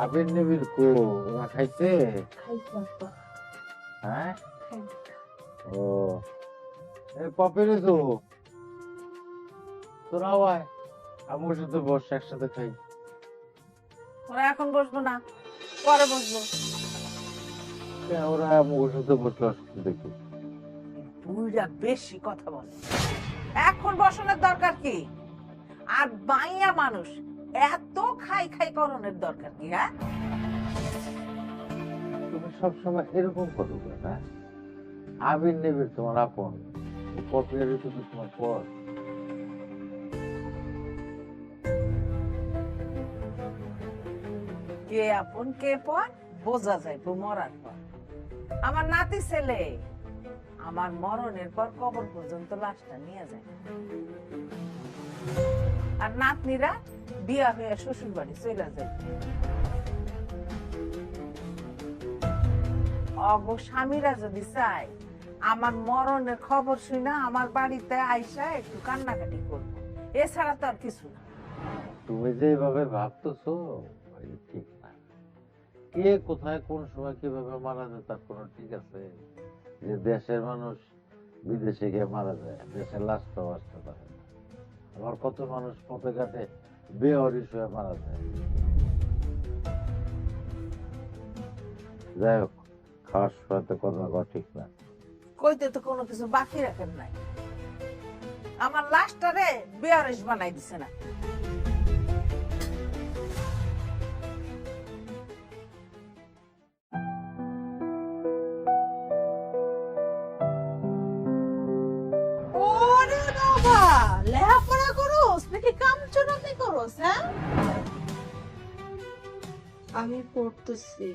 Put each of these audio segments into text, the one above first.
আবির নিবির কো ওরা খাইছে? খাইছে আপা। হ্যাঁ খাইছে। ও এ পপেরে তো তোরা আয় আমার সাথে বস একসাথে খাই। ওরা এখন বসবো না, পরে বসবো। ওরা আমার সাথে বসলে অসুবিধা কি? বুইড়া বেশি কথা বলে। এখন বসানোর দরকার কি? আর বাইয়া মানুষ এত খাই খাই করণের দরকার কি? হ্যাঁ, তুমি সবসময় এরকম করো কেন? হ্যাঁ? আবির নিবির তোমার আপন, পপেরে তো তোমার পর। কে আপন কে পর বোঝা যায় মরার পর। আমার নাতি ছেলে আমার মরণের পর কবর পর্যন্ত লাশটা নিয়ে যায়, আর নাতনিরা বিয়া হয়ে শ্বশুর বাড়ি চলে যায়। অগ স্বামীরা যদি চায় আমার মরণের খবর শুনে আমার বাড়িতে আইসা একটু কান্নাকাটি করবো, এছাড়া তো আর কিছু না। তুমি যেভাবে ভাবতেছো ঠিক না। কে কোথায় কোন সময় কিভাবে মারা যায় তার কোনো ঠিক আছে? যে দেশের মানুষ বিদেশে গিয়ে মারা যায়, দেশের লাশটাও আসতে পারে না। আবার কত মানুষ পথে ঘাটে বেহরিশ হয়ে মারা যায়। যাই হোক, খাওয়ার সময় তো কথা কওয়া ঠিক না। কইতে তো কোনো কিছু বাকি রাখেন নাই, আমার লাশটারে বেয়ারেস বানাই দিছে না। ওরে বাবা, লেখাপড়া করোস নাকি কামচুরামি করোস? হ্যাঁ, আমি পড়তেছি।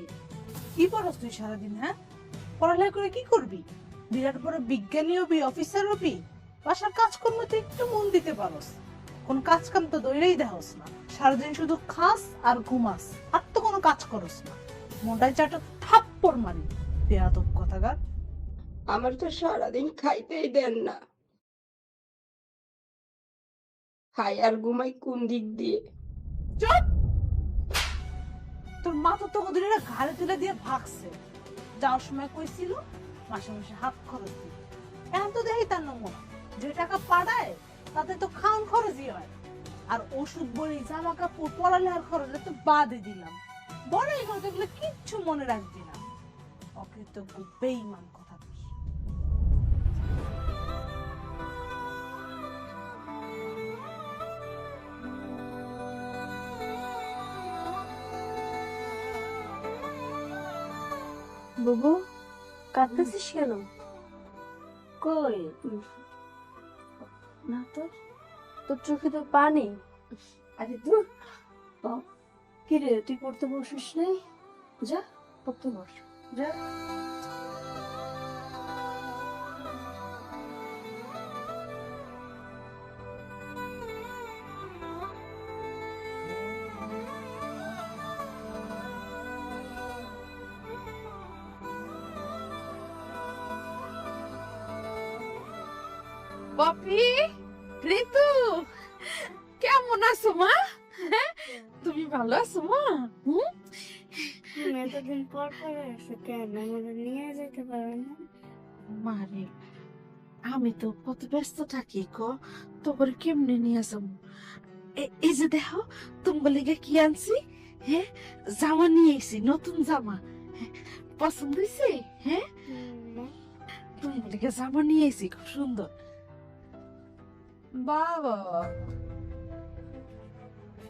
কি পড়াস তুই সারাদিন? হ্যাঁ, পড়ালেখা করে কি করবি? বিরাট বড় বিজ্ঞানী হবি, অফিসার হবি? বাসার কাজকর্ম তো একটু মন দিতে পারস। কোন কাজ কাম তো দৈরাই দেহস না, সারাদিন শুধু খাস আর ঘুমাস, আর তো কোনো কাজ করস না। মোটাই চাটা থাপ্পড় মারি, বেয়াদব কথাকার। আমার তো সারাদিন খাইতেই দেন না। খাই আর ঘুমাই কোন দিক দিয়ে? চুপ! তোর মা তো তোকে ধরে ঘাড়ে তুলে দিয়ে ভাগছে। যাওয়ার সময় কইছিল মাসে মাসে হাত খরচ দিবে, এখন তো দেখি তার নমুনা। যে টাকা পাঠায় তাতে তো খাওয়ান খরচই হয়, আর ওষুধ বড়ি জামা কাপড় পড়ালেখার খরচ তো বাদই দিলাম। বড়ই কথা এগুলো কিচ্ছু মনে রাখবি না। অকৃতজ্ঞ বেঈমান কথা তুই। বুবু, কাঁদতেছিস কেন? কই না তো, তোর চোখে তো পানি। আরে দূর, কি রে তুই পড়তে বসিস নাই? যা পড়তে বস, যা। পপি, ঋতু, কেমন আছো মা? হ্যাঁ, তুমি ভালো আছো মা? এতদিন পর পর এসে কেন আমাদের নিয়ে যেতে পারো না? মারে, আমি তো কত ব্যস্ত থাকি তোর কেমনে নিয়ে যাবো? এই যে দেখো তোমার লেগে কি আনছি। হ্যাঁ, জামা নিয়ে এসি, নতুন জামা। হ্যাঁ, পছন্দ হয়েছে? হ্যাঁ, তোমার লেগে জামা নিয়ে এসি, খুব সুন্দর। বাবা,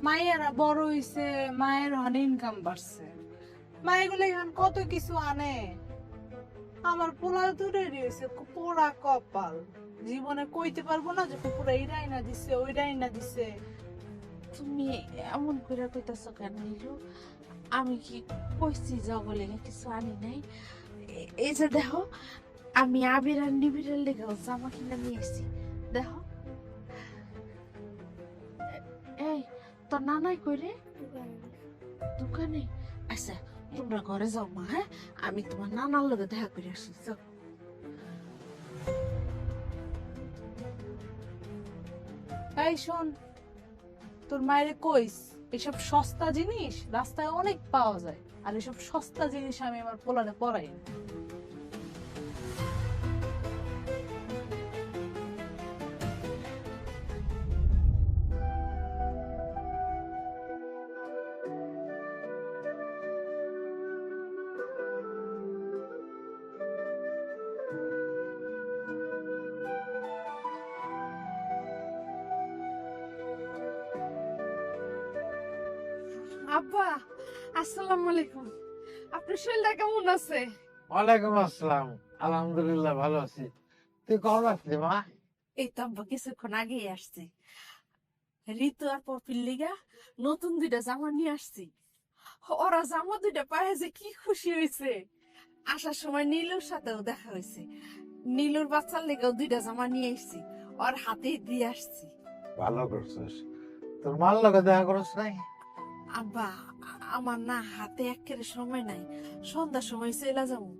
মায়েরা বড় হইছে, মায়ের অনেক ইনকাম বাড়ছে, মায়েগুলো এখন কত কিছু আনে। আমার পোলা দূরে রয়েছে, পোড়া কপাল। জীবনে কইতে পারবো না যে পুরা এইটাই না দিছে ওইটাই না দিছে। তুমি এমন করে কইতাছো কেন নীলু? আমি কি কইছি যাবো লেগে কিছু আনি নাই? এই যে দেখো, আমি আবির আর নিবিরের লেগে জামা কিনে নিয়ে এসেছি, দেখো। এই তোর নানাই কই রে? দোকানে? আচ্ছা, তোমরা ঘরে যাও মা। হ্যাঁ, আমি তোমার নানার লগে দেখা করে আসি, যাও। এই শোন, তোর মায়ের কইস এসব সস্তা জিনিস রাস্তায় অনেক পাওয়া যায়, আর এসব সস্তা জিনিস আমি আমার পোলারে পরাই না। আব্বা, আসসালামু আলাইকুম। আপনার শরীরটা কেমন আছে? ওয়ালাইকুম আসসালাম, আলহামদুলিল্লাহ ভালো আছি। তুই কখন আসলি মা? এই তো আব্বা কিছুক্ষণ আগেই আসছি। ঋতু আর পপির লিগা নতুন 2টা জামা নিয়ে আসছি। ওরা জামা 2টা পায়ে যে কি খুশি হয়েছে। আসার সময় নীলুর সাথেও দেখা হয়েছে। নীলুর বাচ্চার লেগেও 2টা জামা নিয়ে এসছি, ওর হাতেই দিয়ে আসছি। ভালো করছিস। তোর মার লগে দেখা করছ নাই? আব্বা, আমার না হাতে একেবারে সময় নাই, সন্ধ্যার সময় চলে যাবো।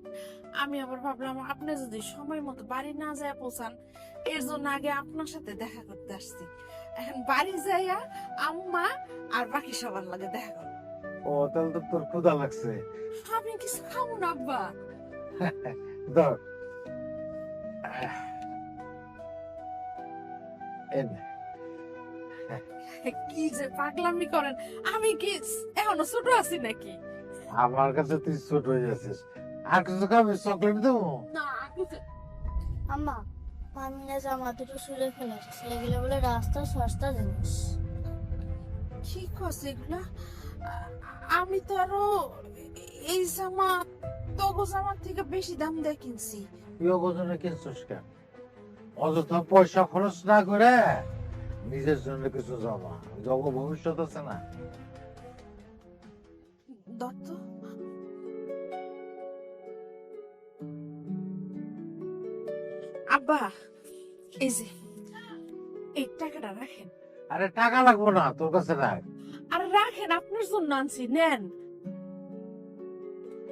আমি আবার ভাবলাম আপনি যদি সময় মতো বাড়ি না যায় পৌঁছান, এর জন্য আগে আপনার সাথে দেখা করতে আসছি। এখন বাড়ি যাইয়া আম্মা আর বাকি সবার লাগে দেখা করব। ও তাহলে তো তোর ক্ষুধা লাগছে। আমি কিছু খাবো না আব্বা। ধর এই নে। কি যে পাগলামি করেন, আমি কি এখনো ছোট আছি নাকি? আমার কাছে তুই ছোট হয়ে যাচ্ছিস। আর কিছু খাবি? চকলেট দেবো? না কিছু- আম্মা, মামিনা জামা দুটো ছুঁড়ে ফেলেছে, এগুলো বলে রাস্তা সস্তা জিনিস। কি করছে এগুলা? আমি তো আরো এই জামা তগো জামার থেকে বেশি দাম দিয়ে কিনছি। তুইও গোজনে কিনছিস কেন? অযথা পয়সা খরচ না করে নিজের জন্য কিছু জমা, জগ ভবিষ্যৎ আছে না। দত্ত, আব্বা, এই যে এই টাকাটা রাখেন। আরে টাকা লাগবো না, তোর কাছে রাখ। আর রাখেন, আপনার জন্য আনছি, নেন।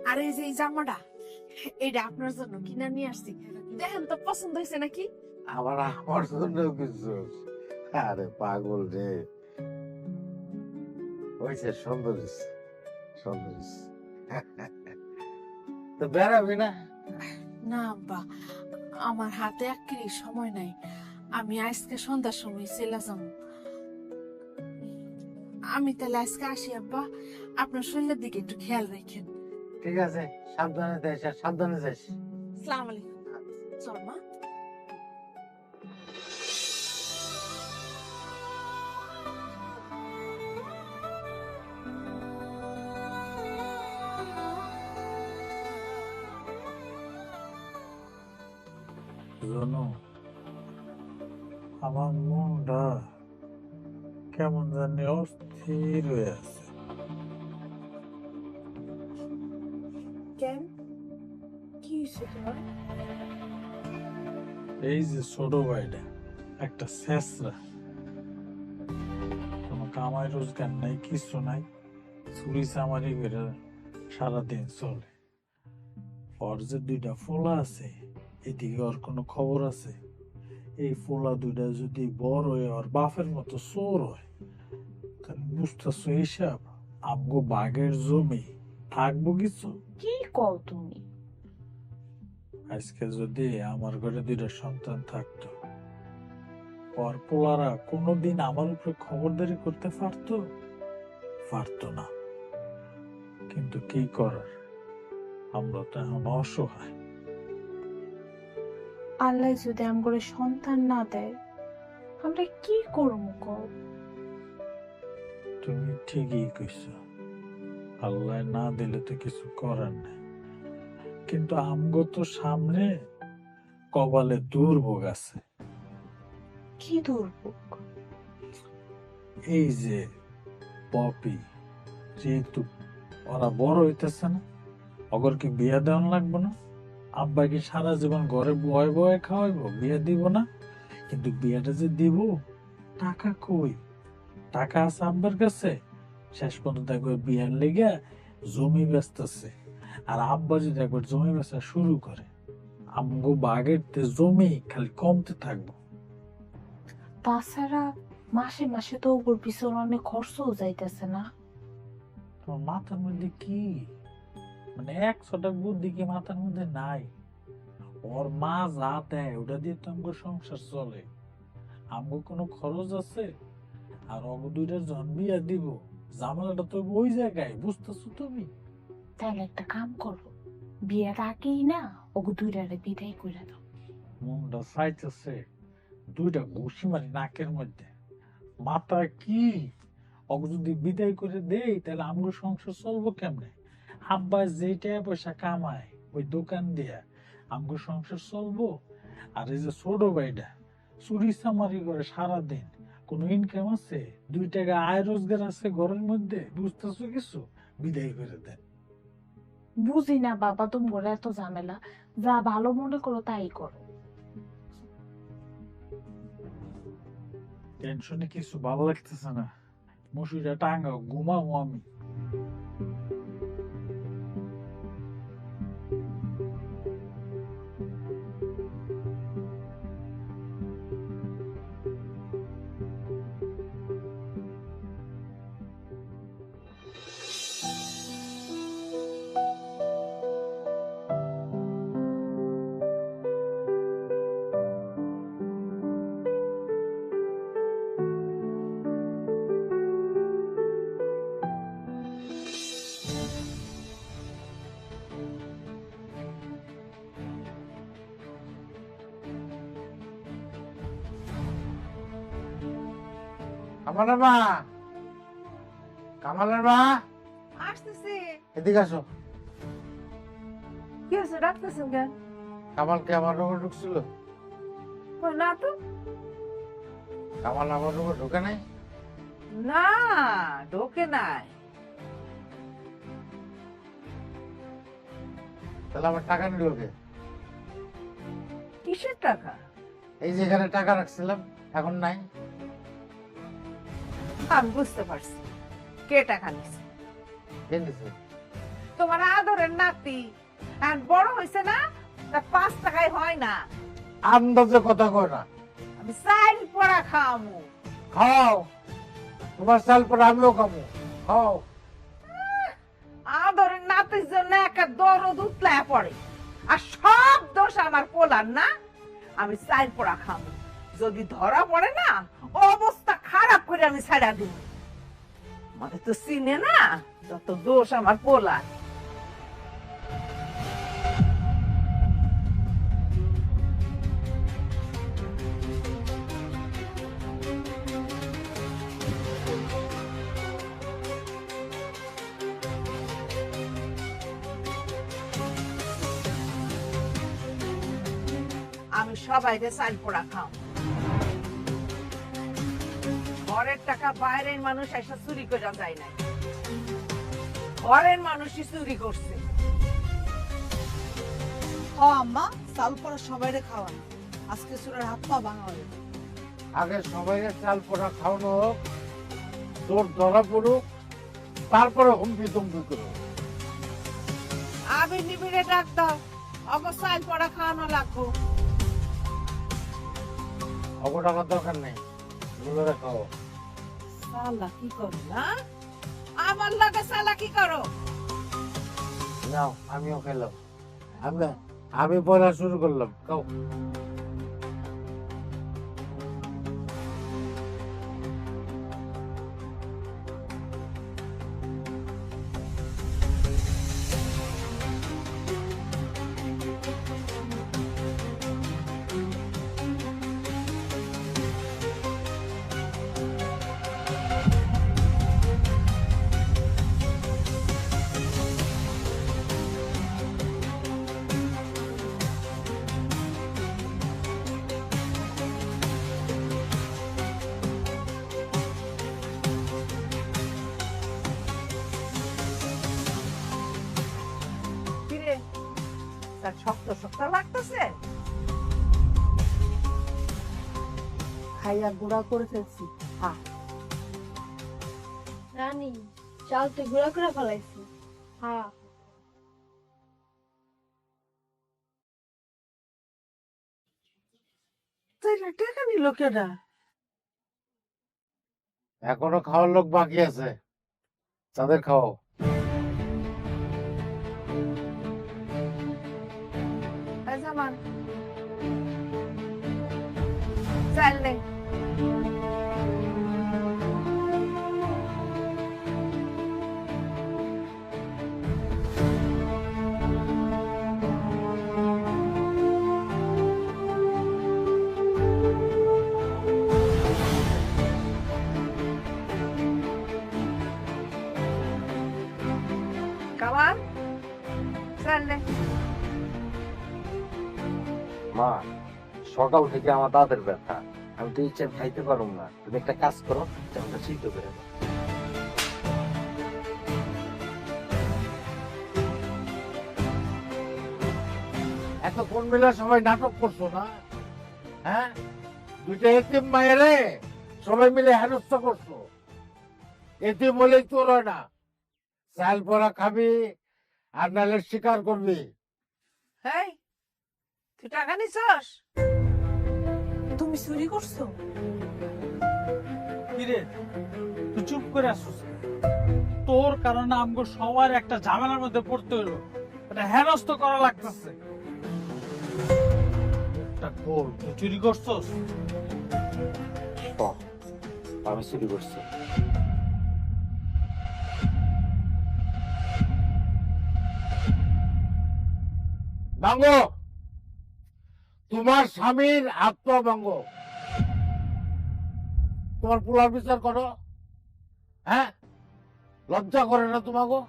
আর এই যে এই জামাটা, এটা আপনার জন্য কিনা নিয়ে আসছি, দেখেন তো পছন্দ হয়েছে নাকি? আবার আমার জন্য কিছু? আরে পাগল রে, হয়েছে, সুন্দর হয়েছে, সুন্দর হয়েছে। তো বেড়াবি না? না আব্বা, আমার হাতে একেবারে সময় নাই। আমি আজকে সন্ধ্যার সময় চলে যাব। আমি তাহলে আজকে আসি আব্বা, আপনার শরীরের দিকে একটু খেয়াল রাখেন। ঠিক আছে, সাবধানে যাইস আর সাবধানে যাইস। আসসালামু আলাইকুম। চল মা। জানো, আমার মনটা কেমন জানি অস্থির হয়ে আছে। কেন, কি হয়েছে তোমার? এই যে ছোট ভাইটা একটা শেষরা, কোনো কামাই রোজগার নাই, কিছু নাই, চুরি চামারি করে সারাদিন চলে। ওর যে 2টা ফোলা আছে, এদিকে ওর কোনো খবর আছে? এই ফোলা 2টা যদি বড় হয়ে ওর বাপের মতো চোর হয়, তাহলে বুঝতেছো হিসাব, আমগো বাঘের জমি থাকবো কিছু? কি কও তুমি? আজকে যদি আমার ঘরে 2টা সন্তান থাকতো, ওর পোলারা কোনোদিন আমার উপরে খবরদারি করতে পারতো না। কিন্তু কি করার, আমরা তো এখন অসহায়। আল্লাহ যদি আমগরে সন্তান না দেয়, আমরা কি করবো কও? তুমি ঠিকই কইছো, আল্লাহ না দিলে তো কিছু করার নাই। কিন্তু আমগো তো সামনে কপালে দুর্ভোগ আছে। কি দুর্ভোগ? এই যে পপি, যেহেতু ওরা বড় হইতেছে না, অগর কি বিয়া দেওয়ান লাগবে না? আব্বা কি সারা জীবন ঘরে বয়ে বয়ে খাওয়াইবো, বিয়া দিব না? কিন্তু বিয়াটা যে দিব, টাকা কই? টাকা আছে আব্বার কাছে, শেষ পর্যন্ত একবার বিয়ার লেগে জমি বেচতেছে। আর আব্বা যদি একবার জমি বেচা শুরু করে, আমগো বাগের জমি খালি কমতে থাকবো। তাছাড়া মাসে মাসে তো ওর পিছনে অনেক খরচও যাইতেছে না। তোমার মাথার মধ্যে কি মানে 100টা বুদ্ধি কি মাথার মধ্যে নাই? ওর মা যা দেয় ওটা দিয়ে তো আমাকে সংসার চলে। আমগো কোনো খরচ আছে? আর অগ দুইটা জন বিয়া দিব, ঝামেলাটা তো ওই জায়গায়, বুঝতেছো তুমি? তাহলে একটা কাম করো, বিয়ের আগেই না ওকে দুইটারে বিদায় করে দাও। মনটা চাইতেছে দুইটা ঘুষি মারি নাকের মধ্যে। মাথা কি, অগ যদি বিদায় করে দেই তাহলে আমগো সংসার চলবো কেমনে? আব্বা যেটা পয়সা কামায় ওই দোকান দিয়া আমগো সংসার চলবো। আর এই যে ছোট ভাইটা চুরি চামারি করে সারাদিন, কোনো ইনকাম আছে? 2 টাকা আয় রোজগার আছে ঘরের মধ্যে? বুঝতেছো কিছু? বিদায় করে দেন। বুঝি না বাবা, তোমার এত ঝামেলা, যা ভালো মনে করো তাই করো। টেনশনে কিছু ভালো লাগতেছে না। মশুরিটা টাঙ্গাও, ঘুমাবো আমি। কামালের মা, কামালের মা, আসতেছি। এদিকে আসো। কি হয়েছে, ডাকতেছেন কেন? কামালকে আমার রুমে ঢুকছিল? কই না তো। কামাল আমার রুমে ঢুকে নাই? না, ঢোকে নাই। তাহলে আমার টাকা নিল কে? কিসের টাকা? এই যে এখানে টাকা রাখছিলাম, এখন নাই। আমি বুঝতে পারছি কে টাকা নিছে। কে নিছে? তোমার আদরের নাতি। আর বড় হয়েছে না, তা 5 টাকায় হয় না। আন্দাজে কথা কয় না। আমি চাইল পড়া খাওয়ামু। খাও, তোমার চাল পর আমিও খাবো, খাও। আদরের নাতির জন্য একটা দরদ উতলায় পড়ে, আর সব দোষ আমার পোলার না। আমি চাইল পড়া খাবো, যদি ধরা পড়ে না অবস্থা খারাপ করে আমি ছাড়া দিব। মানে তো চিনে না, যত দোষ আমার পোলার। আমি সবাইকে চাল পোড়া খাও। ঘরের টাকা বাইরের মানুষ এসে চুরি করে যায় নাই, ঘরের মানুষই চুরি করছে। ও আম্মা, চাল পড়া সবাইরে খাওয়ান, আজকে সুরের হাত পা ভাঙা হয়ে। আগে সবাই চাল পোড়া খাওয়ানো হোক, তোর ধরা পড়ুক, তারপরে হুমকি তুমকি করো। আবির নিবিড়ে ডাক দাও, অগ চাল পোড়া খাওয়ানো লাগবো। অত টাকার দরকার নেই, বলে রাখো। সালা কি করো না, আমার লাগে সালা কি করো? নাও, আমিও খেলাম। আমি পড়া শুরু করলাম, খাও। কিরে, তার শক্ত শক্ত লাগতেছে? খাইয়া গুঁড়া করে ফেলছি। রানী, চাল তো গুঁড়া করে ফেলাইছি। হ্যাঁ। তাই না, টাকা নিল কেডা? এখনো খাওয়ার লোক বাকি আছে, তাদের খাও। এই জামান চাইলে কামান চাইলে মা, সকাল থেকে আমার দাঁতের ব্যথা, আমি তো ইচ্ছা খাইতে পারুম না। তুমি একটা কাজ করো, চালটা সিদ্ধ করে দাও। এতক্ষণ মিলে সবাই নাটক করছো না? হ্যাঁ, দুইটা এতিম মায়েরে সবাই মিলে হেনস্থা করছো। এতিম বলেই তোর হয় না, চাল পরা খাবি আর নাহলে শিকার করবি। হেই তুই টাকা নিছস? তুমি চুরি করছো? কিরে তুই চুপ করে আসছিস? তোর কারণে আমগো সবার একটা ঝামেলার মধ্যে পড়তে হলো, এটা হেনস্থ করা লাগতেছে। একটা গোল তুই চুরি করছস? আমি চুরি করছি। ভাঙ্গো, তোমার স্বামীর আত্মা ভাঙ্গো, তোমার পোলার বিচার করো। হ্যাঁ, লজ্জা করে না তোমাকে?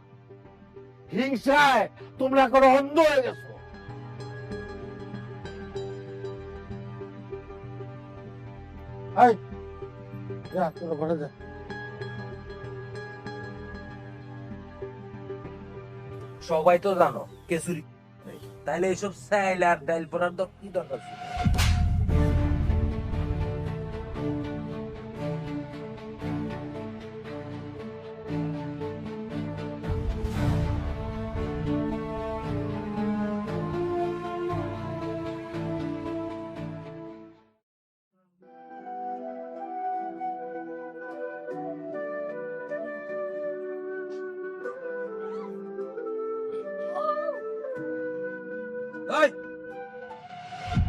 হিংসায় তোমরা এখন অন্ধ হয়ে গেছো। এই, যা তোর ঘরে যা। সবাই তো জানো কে চুরি, তাইলে এইসব চাইল আর ডাইল পড়ার কি দরকার ছিল?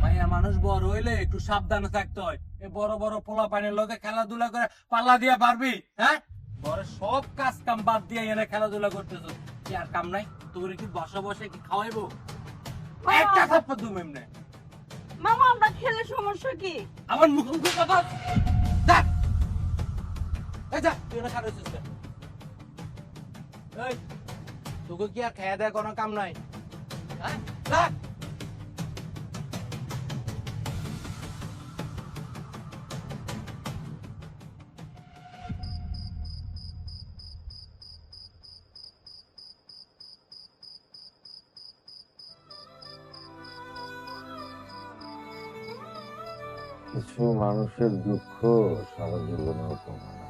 মাইয়া মানুষ বড় হইলে একটু সাবধানে থাকতে হয়। এ বড় বড় পোলা পানির লোকে খেলাধুলা করে পাল্লা দিয়া পারবি? হ্যাঁ, ঘরে সব কাজ কাম বাদ দিয়ে এনে খেলাধুলা করতেছ, কি আর কাম নাই? তোর কি বসে বসে কি খাওয়াইবো? একটা থাপ্পড় দুম এমনে। মামা আমরা খেলে সমস্যা কি? আমার মুখোমুখি কথা যা। এই যা, তুই না খারাপ হচ্ছিস। এই তোকে কি আর খেয়ে দেয় কোনো কাম নাই? হ্যাঁ যা। কিছু মানুষের দুঃখ সারা জীবনেও কমে না।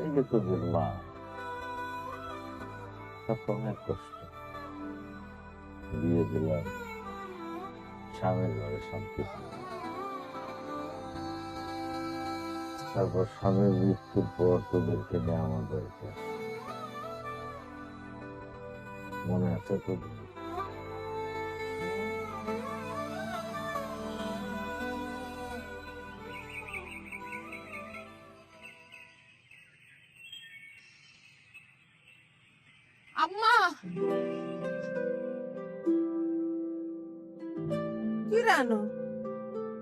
এই যে তোদের মা, তার তো অনেক কষ্ট। বিয়ে দিলাম, স্বামীর ঘরে শান্তি ছিল, তারপর স্বামীর মৃত্যুর পর তোদেরকে নিয়ে আমাদের মনে আছে তোদের? আম্মা, কি রানো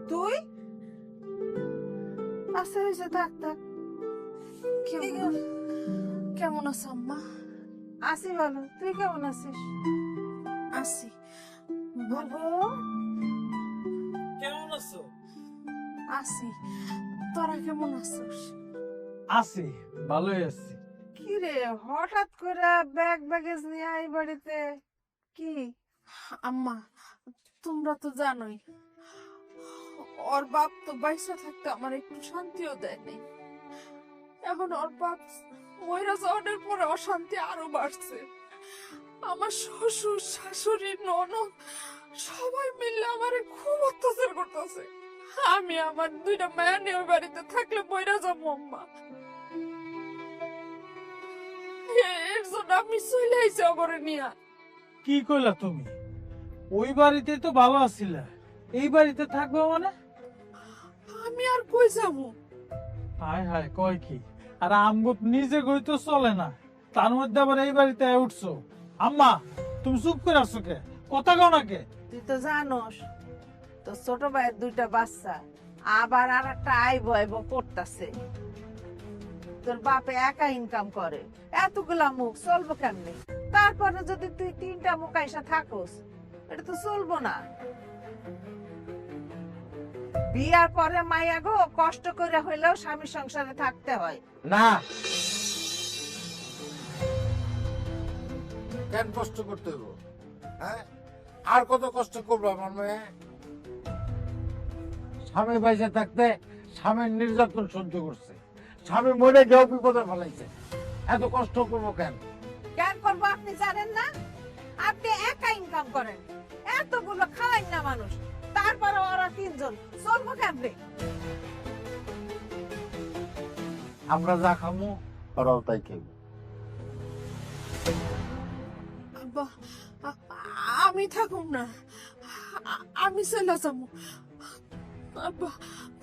তুই? আচ্ছা হয়েছে, থাক থাক। কেমন আছো আম্মা? আছি ভালো, তুই কেমন আছিস? আছি। বাবু কেমন আছো? আছি, তোরা কেমন আছিস? আছি, ভালোই আছি। কি রে হঠাৎ করে ব্যাগ ব্যাগেজ নিয়ে এই বাড়িতে? কি আম্মা, তোমরা তো জানোই ওর বাপ তো বাইসা থাকতে আমার একটু শান্তিও দেয় নাই। এখন ওর বাপ মইরা যাওয়ার পরে অশান্তি আরো বাড়ছে। আমার শ্বশুর শাশুড়ি ননদ সবাই মিলে আমারে খুব অত্যাচার করতেছে। আমি আমার দুইটা মায়া নিয়ে ওই বাড়িতে থাকলে বইরা যাবো আম্মা। এর জন্য আমি চলে আইছি অগরে নিয়া। কি কইলা তুমি? ওই বাড়িতে তো ভালো আছিলা, এই বাড়িতে থাকবে মানে? আমি আর কই যাবো? হায় হায়, কয় কি? আর আমগো নিজে গই তো চলে না, তার মধ্যে আবার এই বাড়িতে আয় উঠছো। আম্মা, তুমি চুপ করে আসছো কে? কথা কও না কে? তুই তো জানোস তো ছোট ভাইয়ের দুইটা বাচ্চা, আবার আর একটা আইব পড়তাছে। তোর বাপে একা ইনকাম করে, এতগুলা মুখ চলবো কেমনে? তারপরে যদি তুই 3টা মুখ আইসা থাকোস, এটা তো চলবো না। বিয়ার পরে মাইয়া গো কষ্ট করে হইলেও স্বামী সংসারে থাকতে হয়। না, কেন কষ্ট করতে হইব? হ্যাঁ, আর কত কষ্ট করবো আমার মেয়ে? স্বামী বাইসে থাকতে স্বামীর নির্যাতন সহ্য করছে, স্বামী মরে গেও বিপদে ফেলাইছে, এত কষ্ট করবো কেন? কেন করবো আপনি জানেন না? আপনি একা ইনকাম করেন, এতগুলো খাওয়াই না মানুষ, তারপরে ওরা 3 জন, চলবো কেমনে? আমরা যা খামো ওরাও তাই খাইব। আব্বা, আমি থাকুম না, আমি চলে যাবো। আব্বা,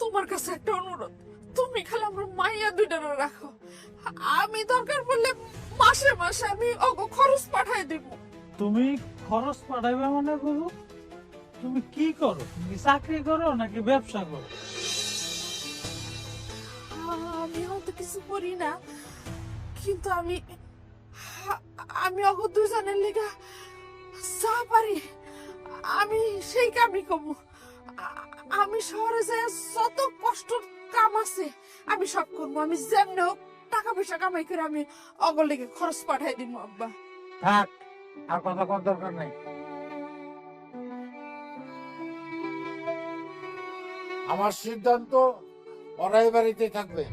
তোমার কাছে একটা অনুরোধ, তুমি খালি আমার মাইয়া দুইটারে রাখো। আমি দরকার পড়লে মাসে মাসে আমি ওগো খরচ পাঠাই দিব। তুমি খরচ পাঠাইবে মানে বাবু? তুমি কি করো? তুমি চাকরি করো নাকি ব্যবসা করো? আমি হয়তো কিছু করি না, কিন্তু আমি ওগো দুজনের লিগা যা পারি আমি সেই কামই করবো। আমি শহরে যাই, যত কষ্ট কাম আছে আমি সব করবো। আমি যেমনি হোক টাকা পয়সা কামাই করে আমি অগর লেগে খরচ পাঠাই দিব। আব্বা, থাক, আর কথা কর দরকার নাই। আমার সিদ্ধান্ত, ওরা এই বাড়িতে থাকবে।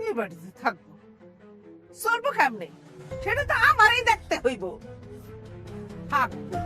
এই বাড়িতে থাকবো, চলবো কেমনে? সেটা তো আমারই দেখতে হইব। থাকবো।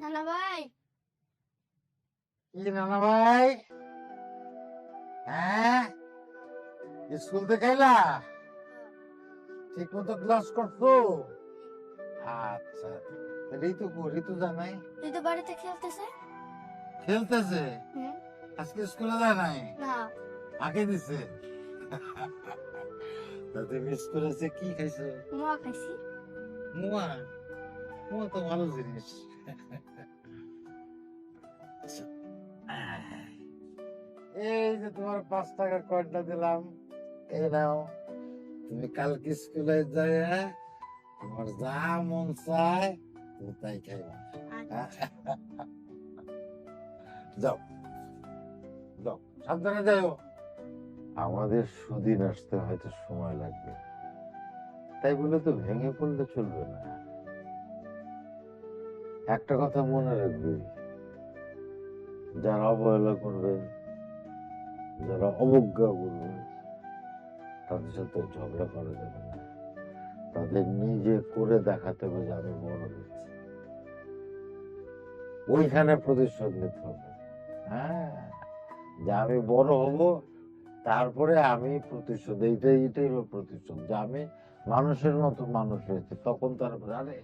নানা ভাই, কি নানা ভাই? হ্যাঁ, স্কুল থেকে আইলা? ঠিক মতো ক্লাস করছো? আচ্ছা, ঋতু কো? ঋতু জানাই তুই তো বাড়িতে খেলতেছে। খেলতেছে, হুম। আজকে স্কুলে যায় নাই? না, আগে দিছে। তাতে মিস করেছে। কি খাইছো? মুয়া খাইছি। মুয়া? মুয়া তো ভালো জিনিস। এই যে তোমার 5 টাকার কয়েনটা দিলাম, এই নাও। তুমি কালকে স্কুলে যাই, তোমার যা মন চায় তুমি তাই খাইবা। যাও যাও, সাবধানে যাও। আমাদের সুদিন আসতে হয়তো সময় লাগবে, তাই বলে তো ভেঙে পড়লে চলবে না। একটা কথা মনে রাখবে, যারা অবহেলা করবে, যারা অবজ্ঞা করবে, তাদের সাথে ঝগড়া করা যাবে না। তাদের নিজে করে দেখাতে হবে যে আমি বড় হয়েছি, ওইখানে প্রতিশোধ নিতে হবে। হ্যাঁ, যে আমি বড় হব, তারপরে আমি প্রতিশোধ, এইটাই হলো প্রতিশোধ, যে আমি মানুষের মতো মানুষ হয়েছে, তখন তার আরে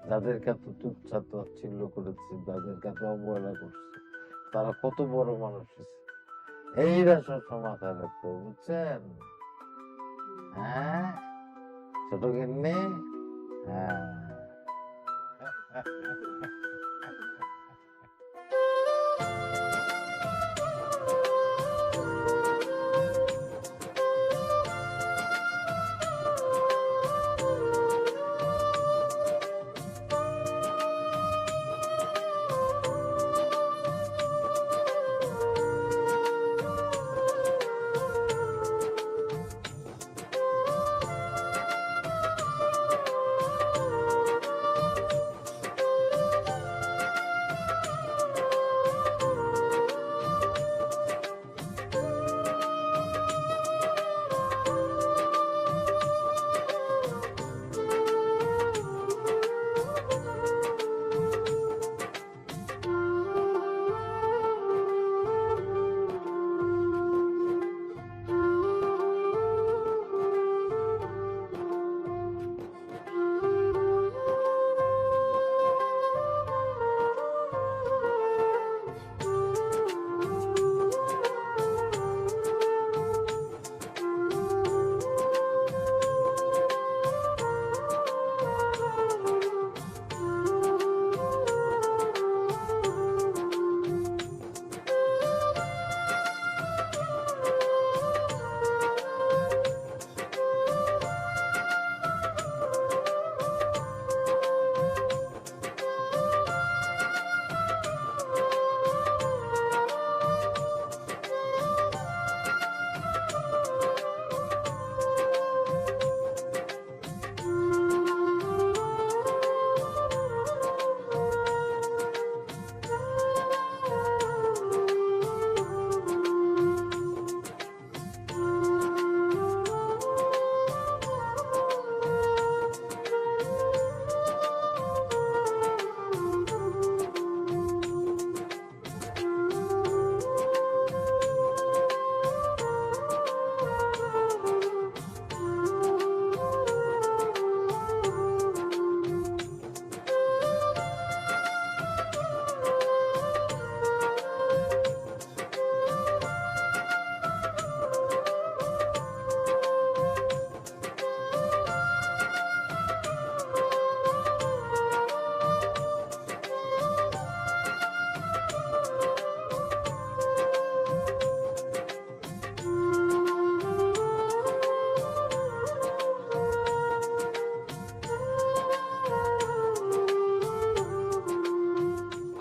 যাদেরকে এত তুচ্ছা তাচ্ছিল্য করেছে, যাদেরকে এত অবহেলা করছে, তারা কত বড় মানুষ হয়েছে, এইটা সবসময় মাথায় রাখতে হবে, বুঝছেন? হ্যাঁ ছোট গিন্নি, হ্যাঁ।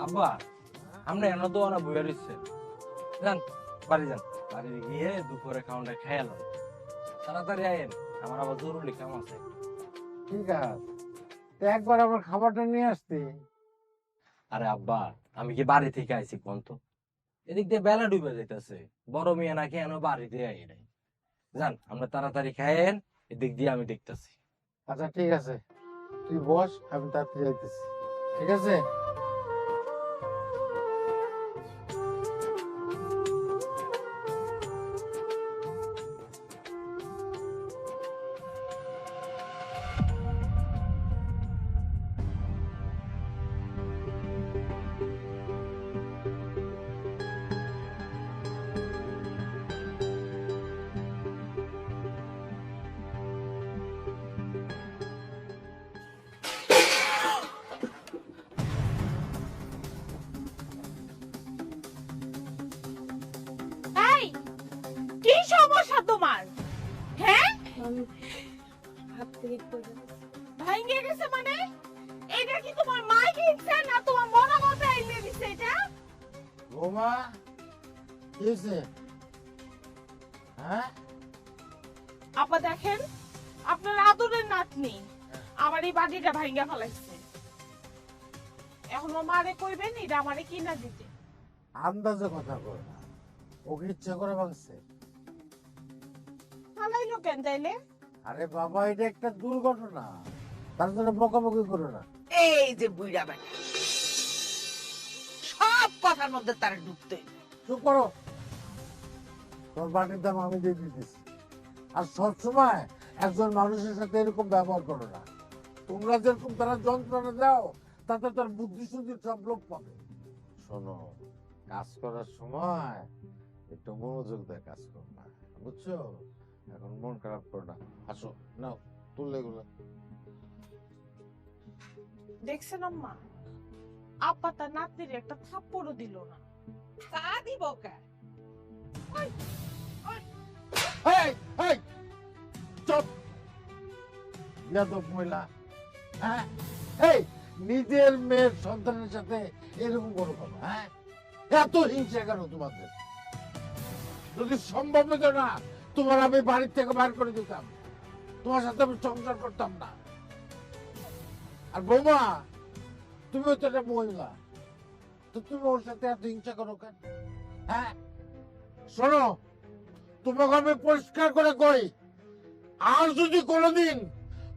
আব্বা আমরা এনে তো ওরা বইয়া দিচ্ছে, যান বাড়ি যান, বাড়ি গিয়ে দুপুরে খাওয়াটা খেয়াল তাড়াতাড়ি আয়েন, আমার আবার জরুরি কাম আছে। ঠিক আছে, তো একবার আমার খাবারটা নিয়ে আসতে। আরে আব্বা আমি কি বাড়ি থেকে আইছি কোন তো, এদিক দিয়ে বেলা ডুবে যাইতেছে, বড় মেয়ে নাকি এনে বাড়িতে আই নাই। যান আমরা তাড়াতাড়ি খায়েন, এদিক দিয়ে আমি দেখতেছি। আচ্ছা ঠিক আছে, তুই বস, আমি তাড়াতাড়ি যাইতেছি, ঠিক আছে? এই কি সমস্যা তোমার? হ্যাঁ আমি হাত থেকে পড়ে ভাঙে গেছে মানে? এটা কি তোমার মা কিনছে না তোমার মনে মতো এনে দিছে এটা? বৌমা, কি হয়েছে? হ্যাঁ আপা দেখেন, আপনার আদরের নাতনি আমার এই বাড়িটা ভাঙা ফেলাইছে। এখন ও মারে কইবেন এটা আমারে কিনা দিতে। আন্দাজে কথা কর না, ওকে ইচ্ছা করে ভাঙছে। ফালাইলো কেন তাইলে? আরে বাবা, এটা একটা দুর্ঘটনা, তার জন্য বকাবকি করো না। এই যে বুইড়া বেটা, সব কথার মধ্যে তার ঢুকতে। চুপ করো, তোর বাটির দাম আমি দিয়ে দিতেছি। আর সবসময় একজন মানুষের সাথে এরকম ব্যবহার করো না। তোমরা যেরকম তারা যন্ত্রণা দাও, তাতে তার বুদ্ধি শুদ্ধি সব লোক পাবে। শোনো, কাজ করার সময় একটু মনোযোগ দিয়ে কাজ করবা, বুঝছো? এখন মন খারাপ করো না। আসো, নাও তুললে এগুলো। দেখছেন আম্মা, আব্বা তার নাতনির একটা থাপ্পড়ও দিল না। তা দিব কে? এই এই চুপ, বেয়াদব মহিলা। হ্যাঁ, এই নিজের মেয়ের সন্তানের সাথে এরকম করো কেন? হ্যাঁ, এত হিংসা কেন তোমাদের? যদি সম্ভব হতো না, তোমার আমি বাড়ির থেকে বার করে দিতাম, তোমার সাথে আমি সংসার করতাম না। আর বৌমা, তুমি তো একটা মহিলা, তো তুমি ওর সাথে এত হিংসা করো কেন? হ্যাঁ, শোনো, তোমাকে আমি পরিষ্কার করে কই, আর যদি কোনোদিন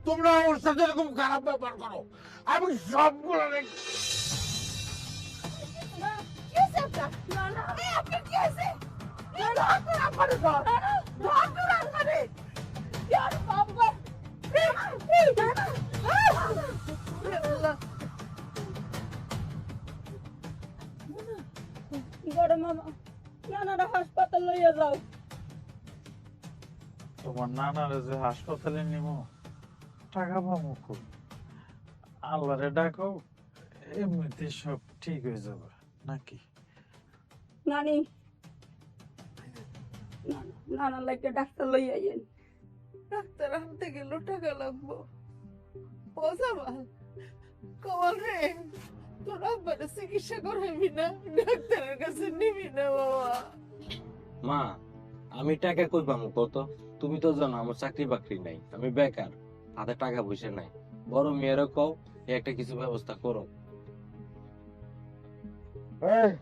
তোমরা ওর সাথে এরকম খারাপ ব্যাপার করো, আমি সবগুলো বড় মামা, নানারা হাসপাতাল লইয়া যাও। তোমার নানারে যে হাসপাতালে নিব, টাকা পাবো খুব। আল্লাহরে ডাকো, এমনিতে সব ঠিক হয়ে যাবে নাকি? নানি, নানা লাগে ডাক্তার লইয়া আইয়েন। ডাক্তার আনতে গেল টাকা লাগবো। বোঝাবা কমল রে, তোর আব্বারে চিকিৎসা করাইবি না, ডাক্তারের কাছে নিবি না বাবা। মা, আমি টাকা কই পাবো কত? তুমি তো জানো আমার চাকরি বাকরি নাই, আমি বেকার, হাতে টাকা পয়সা নাই। বড় মেয়েরও কও একটা কিছু ব্যবস্থা করো। এই,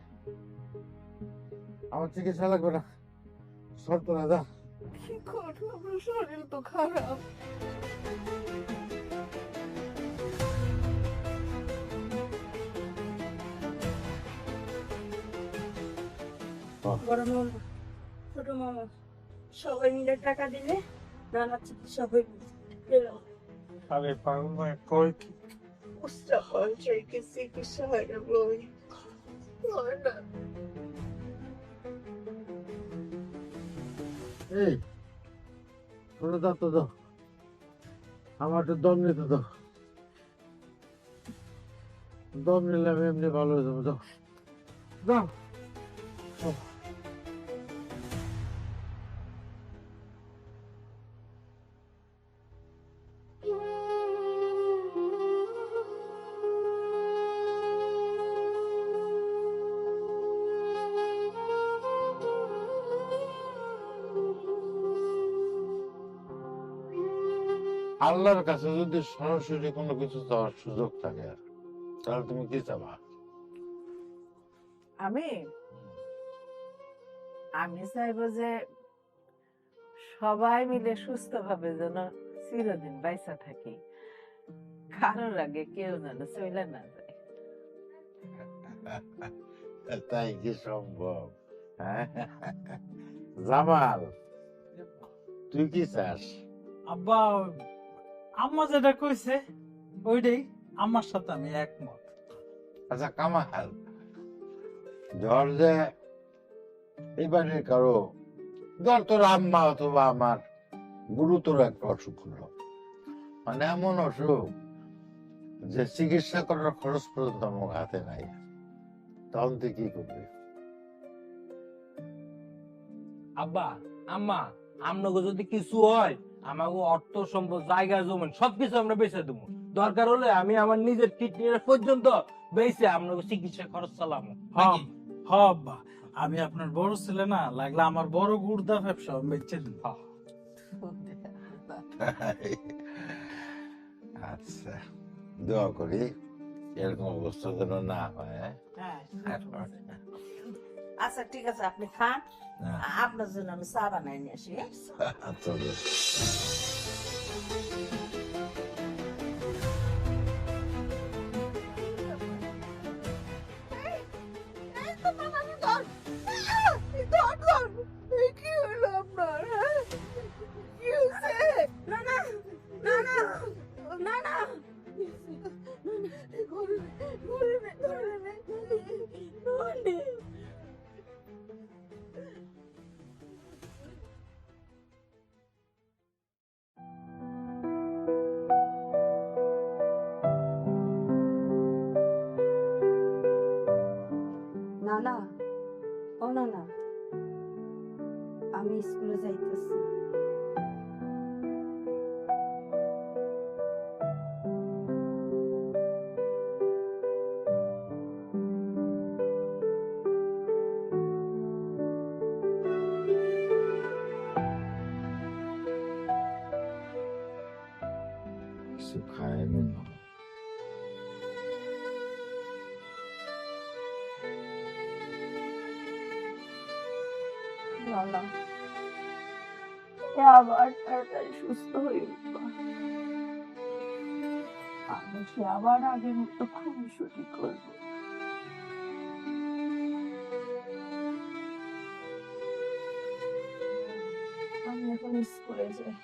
আমার চিকিৎসা লাগবে না, শর্ত না যা। কি করবো, আমার শরীর তো খারাপ। বড় মামা, ছোট মামা, সবাই মিলে টাকা দিলে নানা চিকিৎসা হইব। এলাম আরে পাগল ভাই, কই কি? উস্তা পঞ্চায়েতে চিকিৎসা হয় না বই, হয় না। এই শোনো, দাও তো দাও, আমার একটু দম নিতে দাও। দম নিলে আমি এমনি ভালো হয়ে যাবো। দাও দাও। আল্লাহর কাছে যদি সরাসরি কোনো কিছু চাওয়ার সুযোগ থাকে, তাহলে তুমি কি চাবা? আমি আমি চাইবো যে সবাই মিলে সুস্থভাবে যেন চিরদিন বাইসা থাকি, কারোর আগে কেউ যেন চলে না যায়। তাই কি সম্ভব? হ্যাঁ? জামাল, তুই কি চাস? আব্বা, আম্মা যেটা কইছে ওইটাই, আমার সাথে আমি একমত। আচ্ছা কামাল, ধর যে এবারে কারো, ধর তোর আম্মা অথবা আমার গুরুতর একটা অসুখ হলো, মানে এমন অসুখ যে চিকিৎসা করার খরচ পর্যন্ত আমার হাতে নাই, তখন তুই কি করবি? আব্বা, আম্মা, আপনাকে যদি কিছু হয়, আমাকে অর্থ সম্পদ, জায়গা জমিন সবকিছু আমরা বেঁচে দেবো। দরকার হলে আমি আমার নিজের কিডনি পর্যন্ত বেঁচে আপনাকে চিকিৎসা খরচ চালাবো। হ্যাঁ আব্বা, আমি আপনার বড় ছেলে না, লাগলে আমার বড় গুড়দা ব্যবসা বেচে দিন। আচ্ছা, দোয়া করি এরকম অবস্থা যেন না হয়। হ্যাঁ, আচ্ছা ঠিক আছে, আপনি খান, আপনার জন্য আমি চা বানাই নিয়ে আসি। আচ্ছা বেশ। কি হইলো আপনার? কি হয়েছে? না না, আমি স্কুলে যাইতেছি। কিছু খায়নি না। না, আবার তাড়াতাড়ি সুস্থ হয়ে উঠবো। আমি কি আবার আগের মতো খুনসুটি করবো? আমি এখন স্কুলে যাই।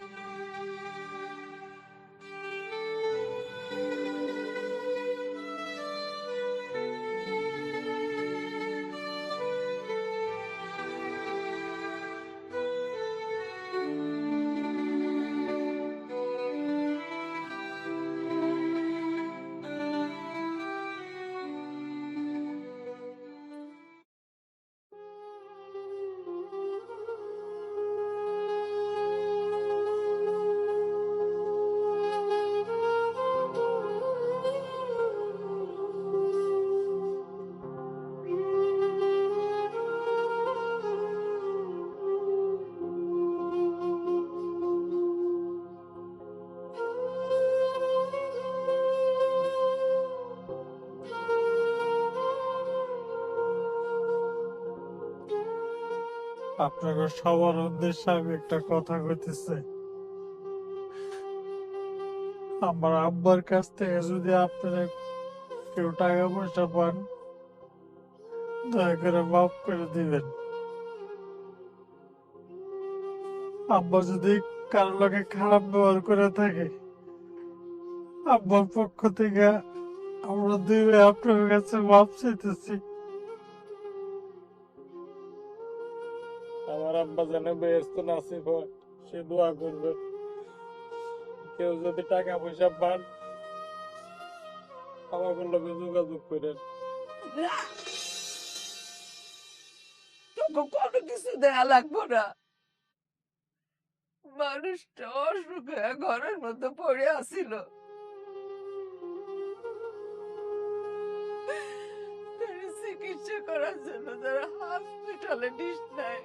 আপনাকে সবার উদ্দেশ্যে আমি একটা কথা কইতেছি। আমার আব্বার কাছ থেকে যদি আপনারা কেউ টাকা পয়সা পান, দয়া করে মাফ করে দিবেন। আব্বা যদি কারোর লোকে খারাপ ব্যবহার করে থাকে, আব্বার পক্ষ থেকে আমরা দুই ভাই আপনার কাছে মাফ চাইতেছি। আমার আব্বা যেন বেহেশত নসিব হয় সে দোয়া করবে। কেউ যদি টাকা পয়সা পান, আমাকে লোকে যোগাযোগ করেন। তোকে কোনো কিছু দেয়া লাগবো না। মানুষটা অসুখ হয়ে ঘরের মধ্যে পড়ে আসিল, তার চিকিৎসা করার জন্য যারা হসপিটালে ডিস নাই,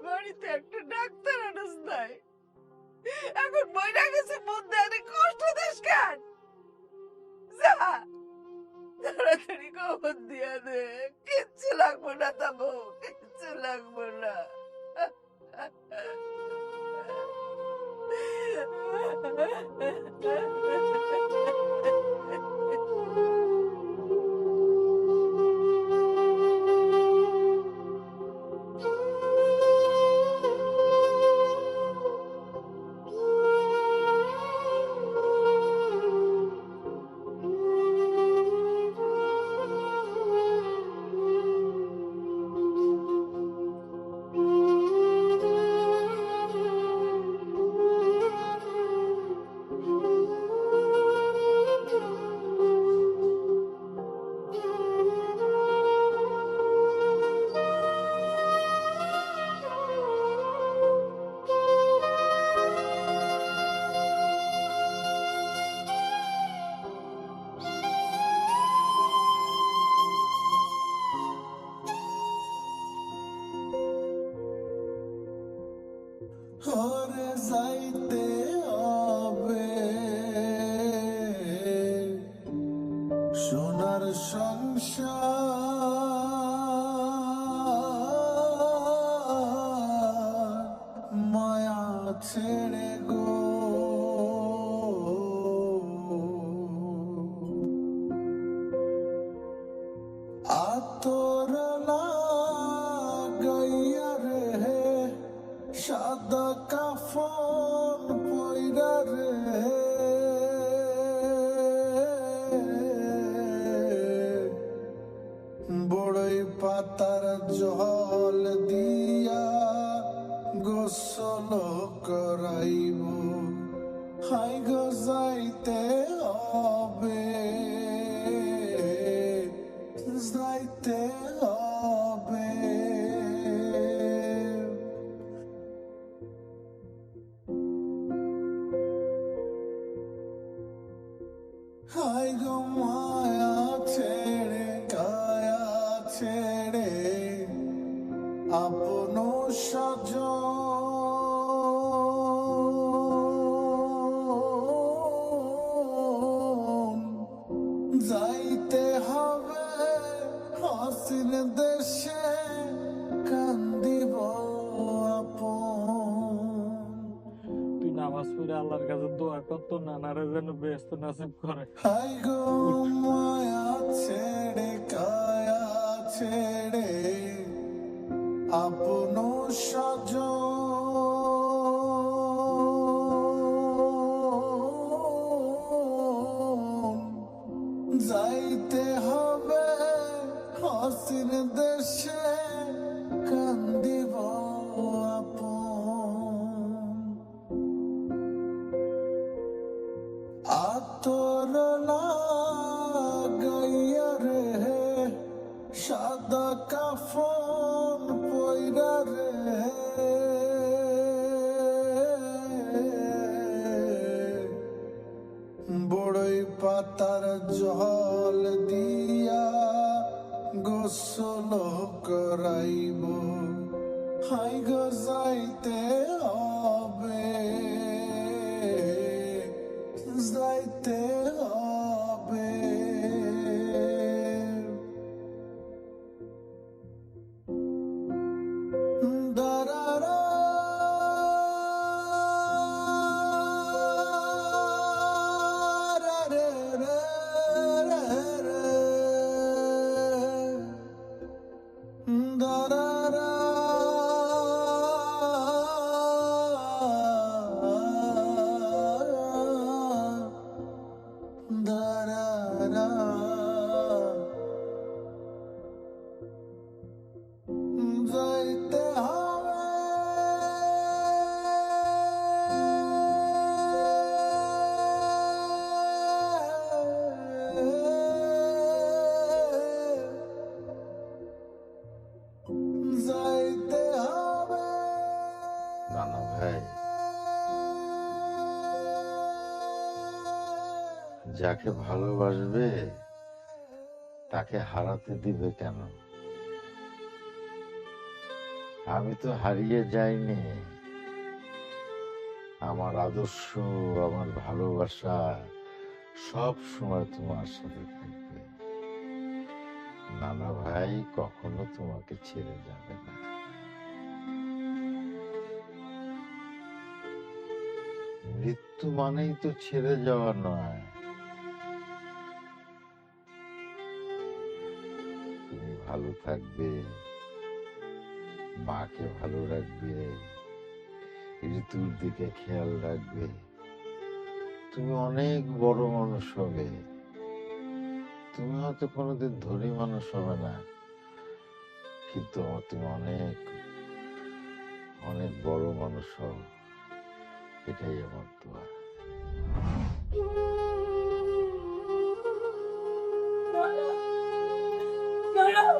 বাড়িতে একটা ডাক্তার আনস নাই, এখন মইরা গেছে মধ্যে অনেক কষ্ট দেশ কেন? যা তাড়াতাড়ি খবর দিয়া দে, কিচ্ছু লাগবো না তাবো, কিচ্ছু লাগবো না। ঘরে যাইতে হবে সোনার সংসার মায়া ছেড়ে গো আতর লাগাইয়া রে সাদা কাফন পয়রা রে বড়ই পাতার জল দিয়া গোসল করাইব হাই গো যাইতে হবে যাইতে হবে সজন যাইতে হবে হাসির দেশে কান্দিব আপন তুই নামাজ পড়ে আল্লাহর কাছে দোয়া কর তো নানারে যেন ব্যস্ত নাসিব করে। হাই গো মায়া ছেড়ে কায়া ছেড়ে আপন সজন যাইতে হবে হাসির দেশে কান্দিব আপন আতর লাগাইয়া রে সাদা কাফন পয়রা রে বড়ই পাতার জল দিয়া গোসল করাইব হাই গো যাইতে হবে যাইতে হবে দারারা রে রে রে রে দারারা দারারা যাইতে হবে যাইতে হবে নানা ভাই, যাকে ভালোবাসবে তাকে হারাতে দিবে কেন? আমি তো হারিয়ে যাইনি। আমার আদর্শ, আমার ভালোবাসা সব সময় তোমার সাথে থাকবে। নানা ভাই কখনো তোমাকে ছেড়ে যাবে না। মৃত্যু মানেই তো ছেড়ে যাওয়া নয়। তুমি ভালো থাকবে, মাকে ভালো রাখবে, ঋতুর দিকে খেয়াল রাখবে, তুমি অনেক বড় মানুষ হবে। তুমি হয়তো কোনোদিন ধনী মানুষ হবে না, কিন্তু তুমি অনেক অনেক বড় মানুষ হবে। এটাই আমার দোয়া। দাঁড়াও